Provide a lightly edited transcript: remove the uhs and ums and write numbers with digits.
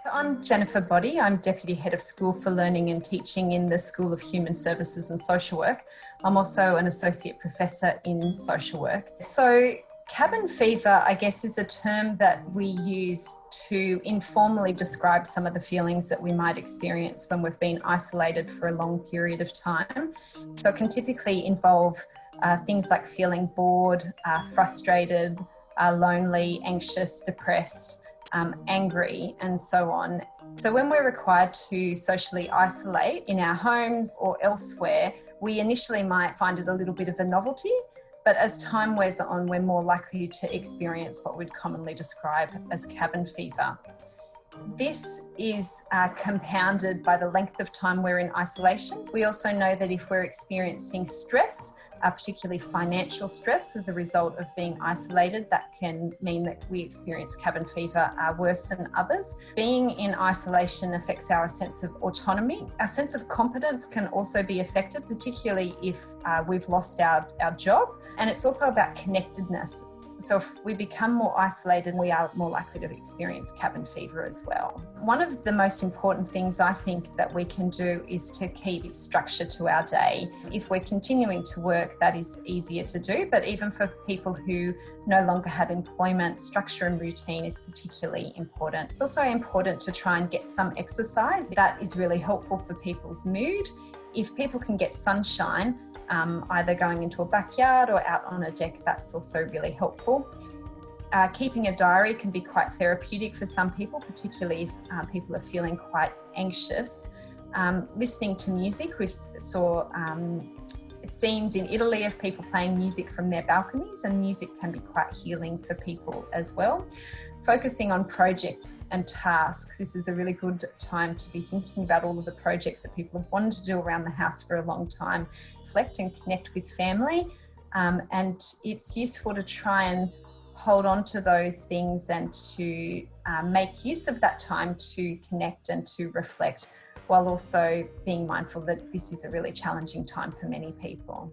So I'm Jennifer Boddy. I'm Deputy Head of School for Learning and Teaching in the School of Human Services and Social Work. I'm also an Associate Professor in Social Work. So cabin fever, I guess, is a term that we use to informally describe some of the feelings that we might experience when we've been isolated for a long period of time. So it can typically involve things like feeling bored, frustrated, lonely, anxious, depressed, angry, and so on. So when we're required to socially isolate in our homes or elsewhere, we initially might find it a little bit of a novelty, but as time wears on, we're more likely to experience what we'd commonly describe as cabin fever. This is compounded by the length of time we're in isolation. We also know that if we're experiencing stress, particularly financial stress as a result of being isolated, that can mean that we experience cabin fever worse than others. Being in isolation affects our sense of autonomy. Our sense of competence can also be affected, particularly if we've lost our job. And it's also about connectedness. So if we become more isolated, we are more likely to experience cabin fever as well. One of the most important things I think that we can do is to keep structure to our day. If we're continuing to work, that is easier to do, but even for people who no longer have employment, structure and routine is particularly important. It's also important to try and get some exercise. That is really helpful for people's mood. If people can get sunshine, either going into a backyard or out on a deck, that's also really helpful. Keeping a diary can be quite therapeutic for some people, particularly if people are feeling quite anxious. Listening to music, we saw scenes in Italy of people playing music from their balconies, and music can be quite healing for people as well. Focusing on projects and tasks. This is a really good time to be thinking about all of the projects that people have wanted to do around the house for a long time. Reflect and connect with family, and it's useful to try and hold on to those things and to make use of that time to connect and to reflect, while also being mindful that this is a really challenging time for many people.